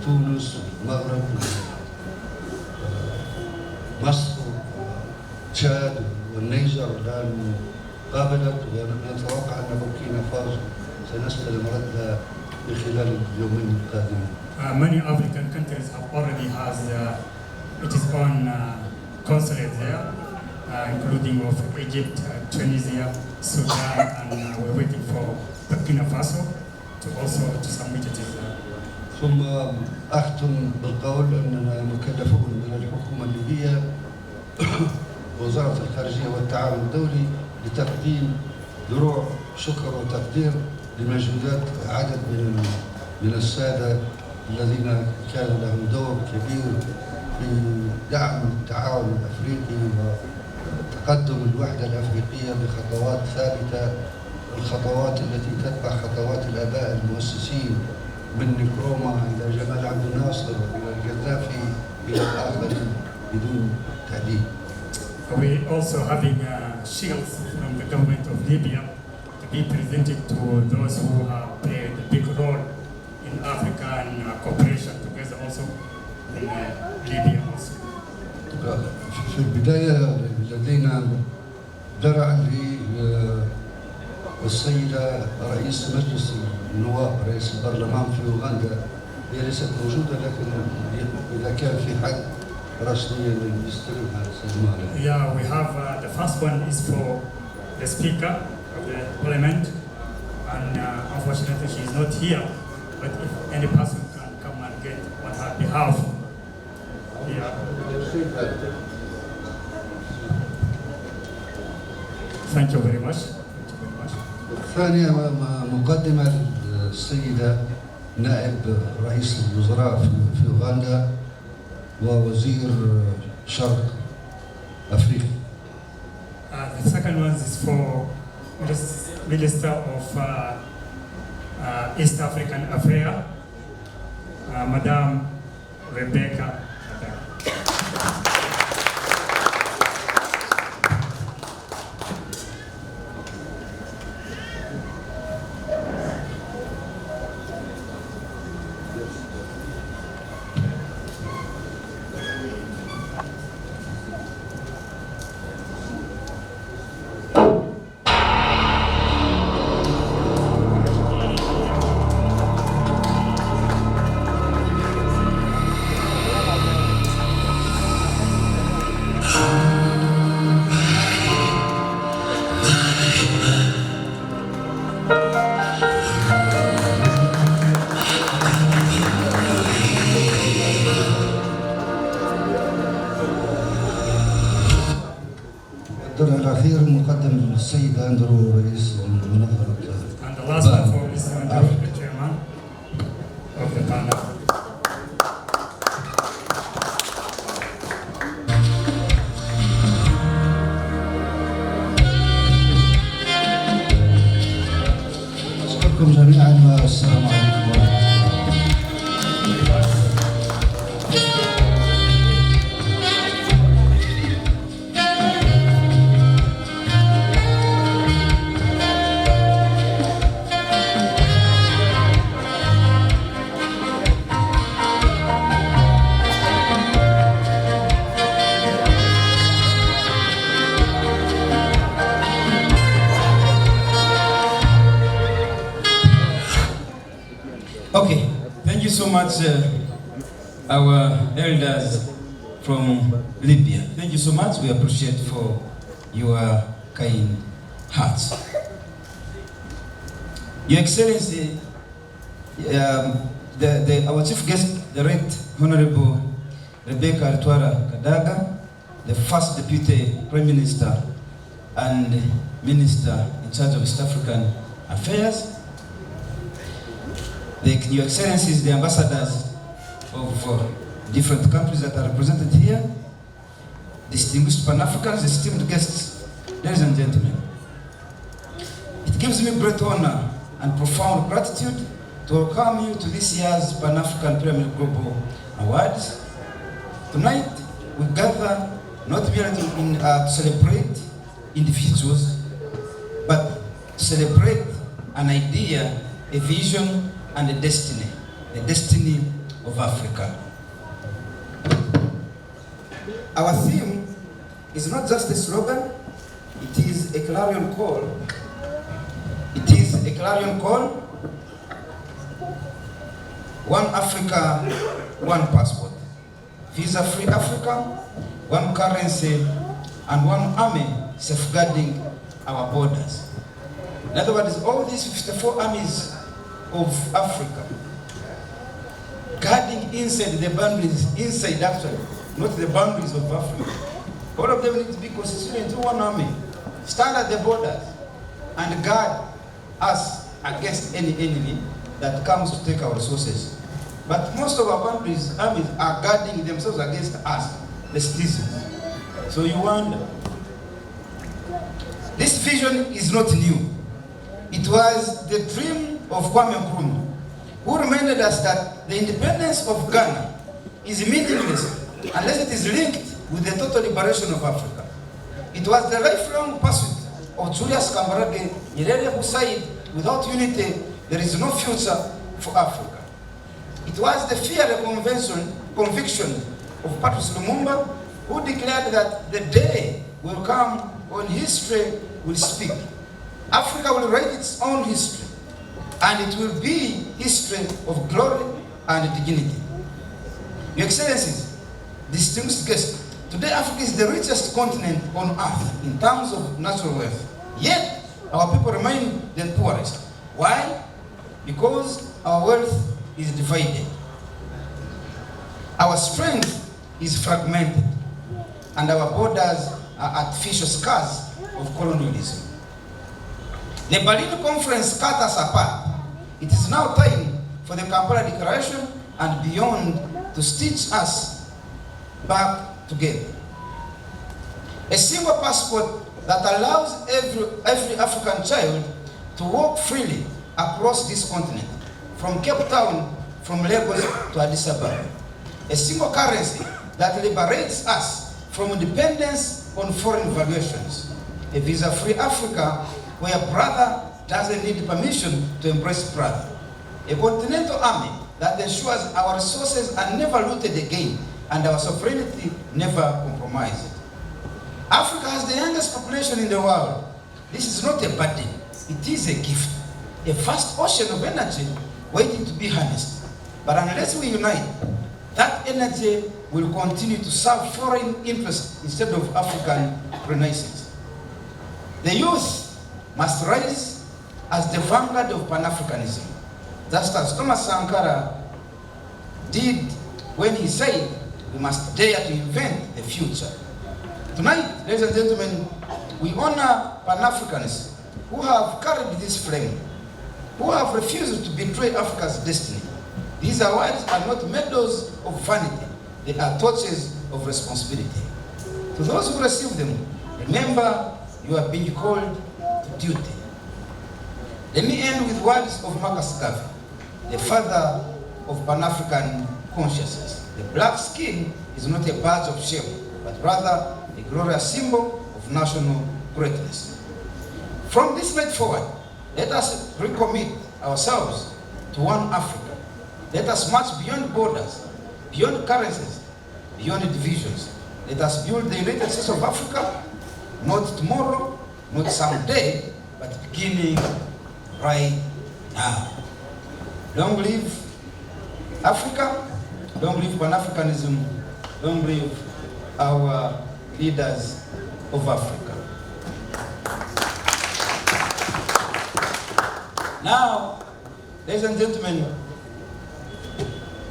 Speaker 7: تونس، المغرب، مصر، تشاد والنيجر الآن قابلت، ونتوقع أن بوركينا فاسو سنستلم ردها من خلال اليومين القادمين.
Speaker 8: Many African countries have already has its own consulate there, including of Egypt, Tunisia, Sudan, and we're waiting for Burkina Faso to also to submit it.
Speaker 7: ثم أختم بالقول أننا مكلفون من الحكومة الليبية وزارة الخارجية والتعاون الدولي لتقديم دروع شكر وتقدير لمجهودات عدد من السادة الذين كان لهم دور كبير في دعم التعاون الأفريقي وتقدم الوحدة الأفريقية بخطوات ثابتة، الخطوات التي تتبع خطوات الآباء المؤسسين من نكروما إلى جمال عبد الناصر وإلى القذافي إلى الآخرين بدون تعديل.
Speaker 8: We also having shields from the government of Libya to be presented to those who have played a big role in Africa and cooperation together also in Libya also.
Speaker 7: في البداية لدينا درع للسيدة رئيس مجلس النواب رئيس البرلمان في أوغندا، هي ليست موجودة لكن إذا كان في حد رسميا يستلمها سيدنا.
Speaker 8: Yeah, we have the first one is for the Speaker of the Parliament, and unfortunately she is not here, but if any person can come and get on her behalf. Yeah. Thank you very much.
Speaker 7: الثانية مقدمة للسيدة نائب رئيس الوزراء في أوغندا ووزير شرق أفريقيا.
Speaker 8: The second one is for Minister of East African Affairs, Madame Rebecca.
Speaker 7: الدور الأخير مقدم للسيد أندرو رئيس منظمة.
Speaker 8: And the last one for Mr. Andrew, the chairman of the panel.
Speaker 7: أشكركم جميعا والسلام عليكم ورحمة الله.
Speaker 2: Okay, thank you so much, our elders from Libya. Thank you so much. We appreciate for your kind hearts. Your Excellency, our chief guest, the Right Honorable Rebecca Kadaaga, the first Deputy Prime Minister and Minister in charge of East African Affairs. Your Excellencies, the ambassadors of different countries that are represented here, distinguished Pan-Africans, esteemed guests, ladies and gentlemen. It gives me great honor and profound gratitude to welcome you to this year's Pan-African Pyramid Global Awards. Tonight, we gather
Speaker 6: not merely to celebrate individuals, but to celebrate an idea, a vision, and a destiny, the destiny of Africa. Our theme is not just a slogan, it is a clarion call. It is a clarion call. One Africa, one passport. Visa-free Africa, one currency, and one army safeguarding our borders. In other words, all these 54 armies of Africa guarding inside the boundaries, inside actually, not the boundaries of Africa. All of them need to be constituted into one army, stand at the borders, and guard us against any enemy that comes to take our resources. But most of our countries' armies are guarding themselves against us, the citizens. So you wonder. This vision is not new. It was the dream of Kwame Nkrumah, who reminded us that the independence of Ghana is meaningless unless it is linked with the total liberation of Africa. It was the lifelong pursuit of Julius Kambarage Nyerere, who said, without unity, there is no future for Africa. It was the fearless conviction of Patrice Lumumba, who declared that the day will come when history will speak. Africa will write its own history, and it will be history of glory and dignity. Your Excellencies, distinguished guests, today Africa is the richest continent on earth in terms of natural wealth. Yet, our people remain the poorest. Why? Because our wealth is divided. Our strength is fragmented, and our borders are artificial scars of colonialism. The Berlin Conference cut us apart. It is now time for the Kampala Declaration and beyond to stitch us back together. A single passport that allows every African child to walk freely across this continent, from Cape Town, from Lagos to Addis Ababa. A single currency that liberates us from dependence on foreign valuations. A visa-free Africa where brother doesn't need permission to embrace brother. A continental army that ensures our resources are never looted again and our sovereignty never compromised. Africa has the youngest population in the world. This is not a burden, it is a gift. A vast ocean of energy waiting to be harnessed. But unless we unite, that energy will continue to serve foreign interests instead of African renaissance. The youth must rise as the vanguard of Pan-Africanism, just as Thomas Sankara did when he said, we must dare to invent the future. Tonight, ladies and gentlemen, we honor Pan-Africanists who have carried this flame, who have refused to betray Africa's destiny. These awards are not medals of vanity, they are torches of responsibility. To those who receive them, remember you are being called to duty. Let me end with words of Marcus Garvey, the father of Pan-African consciousness. The black skin is not a badge of shame, but rather a glorious symbol of national greatness. From this night forward, let us recommit ourselves to one Africa. Let us march beyond borders, beyond currencies, beyond divisions. Let us build the United States of Africa, not tomorrow, not someday, but beginning right now. Long live Africa, long live Pan-Africanism, long live our leaders of Africa. Now, ladies and gentlemen,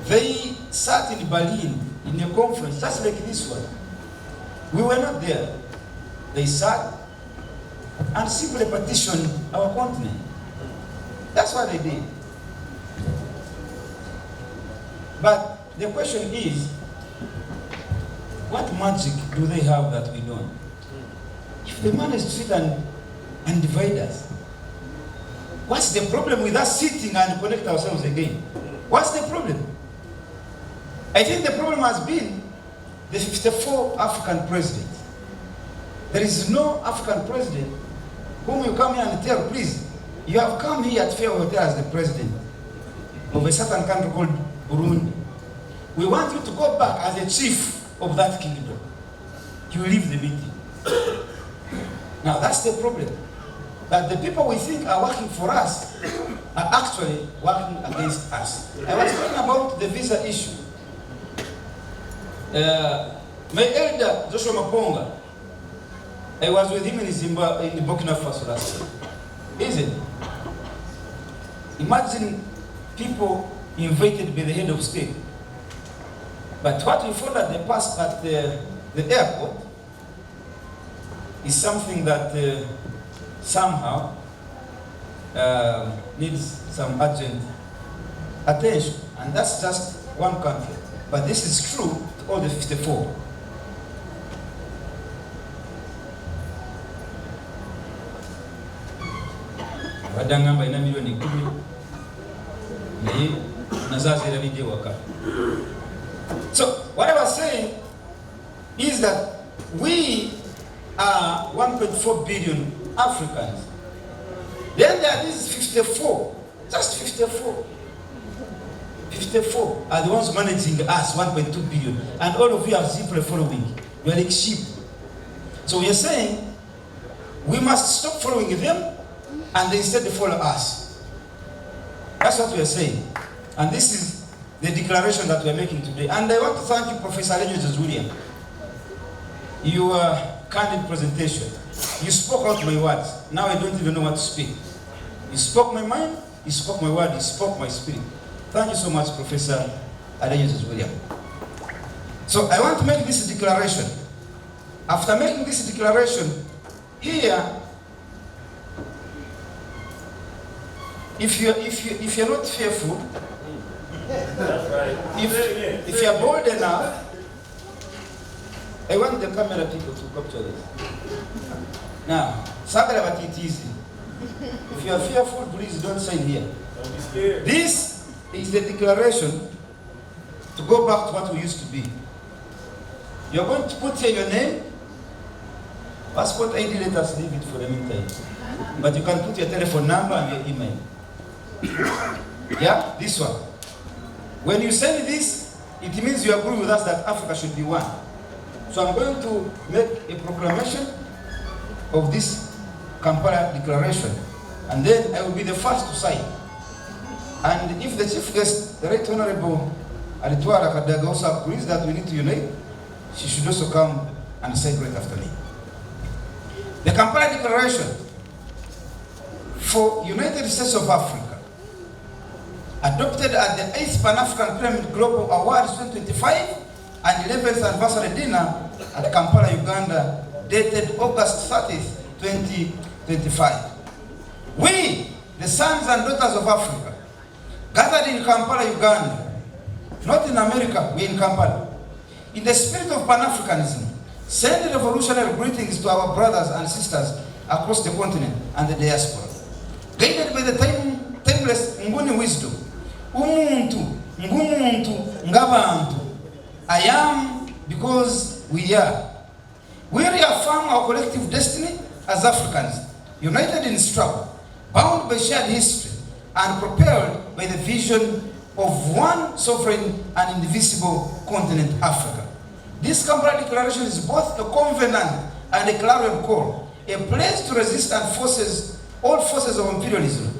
Speaker 6: they sat in Berlin in a conference just like this one. We were not there. They sat and simply petitioned our continent. That's what they did. But the question is, what magic do they have that we don't? If they manage to sit and divide us, what's the problem with us sitting and connect ourselves again? What's the problem? I think the problem has been the 54 African presidents. There is no African president whom you come here and tell, please, you have come here at Fair Hotel as the president of a certain country called Burundi. We want you to go back as the chief of that kingdom. You leave the meeting. Now that's the problem. That the people we think are working for us are actually working against us. I was talking about the visa issue. My elder, Joshua Maponga, I was with him in Burkina Faso last year. Isn't it? Imagine people invited by the head of state. But what we found at the airport is something that somehow needs some urgent attention. And that's just one country. But this is true to all the 54. Badangamba ina milioni 10 nazazi ila video waka. So what I was saying is that we are 1.4 billion Africans. Then there are these 54, just 54. 54 are the ones managing us, 1.2 billion. And all of you are simply following. You are like sheep. So we are saying we must stop following them and they instead follow us. That's what we are saying. And this is the declaration that we are making today. And I want to thank you, Professor William. Your candid presentation. You spoke out my words. Now I don't even know what to speak. You spoke my mind, you spoke my word, you spoke my spirit. Thank you so much, Professor William. So I want to make this declaration. After making this declaration, here, if you're not fearful,
Speaker 5: That's right.
Speaker 6: if you're bold enough, I want the camera people to capture this. Now, but it easy. If you are fearful, please don't sign here.
Speaker 5: Don't be scared.
Speaker 6: This is the declaration to go back to what we used to be. You're going to put here your name, passport ID, let us leave it for the meantime. But you can put your telephone number and your email. Yeah, this one. When you send this, it means you agree with us that Africa should be one. So I'm going to make a proclamation of this Kampala Declaration, and then I will be the first to sign. And if the chief guest, the Right Honorable Hon Kadaaga, also agrees that we need to unite, she should also come and sign right after me. The Kampala Declaration for United States of Africa, adopted at the 8th Pan-African Pyramid Global Awards 2025 and 11th Anniversary Dinner at Kampala, Uganda, dated August 30th, 2025. We, the sons and daughters of Africa, gathered in Kampala, Uganda, not in America, we're in Kampala, in the spirit of Pan-Africanism, send revolutionary greetings to our brothers and sisters across the continent and the diaspora. Guided by the timeless Nguni wisdom, Umuntu, Ngumuntu, Ngabantu, I am because we are. We reaffirm our collective destiny as Africans, united in struggle, bound by shared history, and propelled by the vision of one sovereign and indivisible continent, Africa. This Kampala Declaration is both a covenant and a clarion call, a pledge to resist and all forces of imperialism,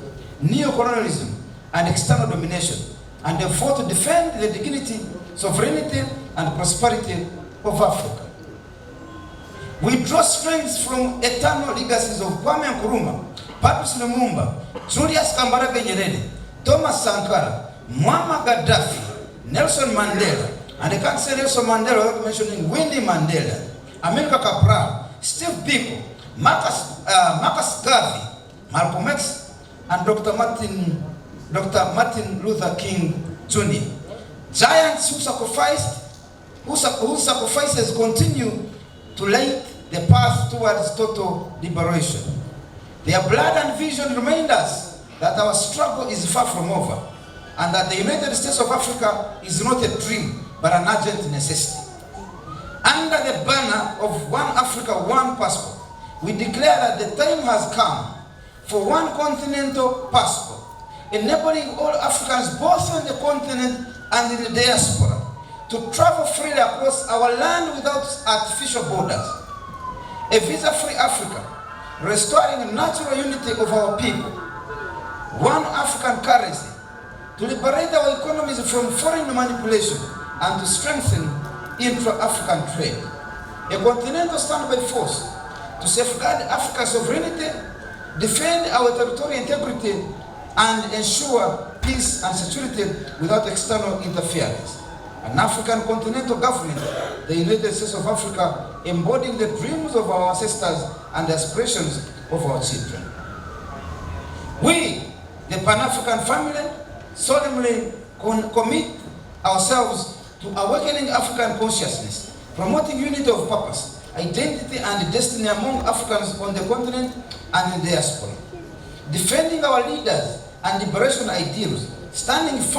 Speaker 6: neo-colonialism, and external domination, and therefore to defend the dignity, sovereignty, and prosperity of Africa. We draw strength from eternal legacies of Kwame Nkrumah, Patrice Lumumba, Julius Kambarage Nyerere, Thomas Sankara, Muammar Gaddafi, Nelson Mandela, and I can't say Nelson Mandela without mentioning Winnie Mandela, Amilcar Cabral, Steve Biko, Marcus Garvey, Malcolm X, and Dr. Martin Luther King Jr. Giants whose sacrifices continue to light the path towards total liberation. Their blood and vision remind us that our struggle is far from over, and that the United States of Africa is not a dream, but an urgent necessity. Under the banner of One Africa, One Passport, we declare that the time has come for one continental passport, enabling all Africans both on the continent and in the diaspora to travel freely across our land without artificial borders. A visa-free Africa, restoring natural unity of our people. One African currency, to liberate our economies from foreign manipulation and to strengthen intra-African trade. A continental standby force to safeguard Africa's sovereignty, defend our territorial integrity, and ensure peace and security without external interference. An African continental government, the United States of Africa, embodying the dreams of our ancestors and the aspirations of our children. We, the Pan-African family, solemnly commit ourselves to awakening African consciousness, promoting unity of purpose, identity and destiny among Africans on the continent and in the diaspora, defending our leaders and liberation ideals, standing firm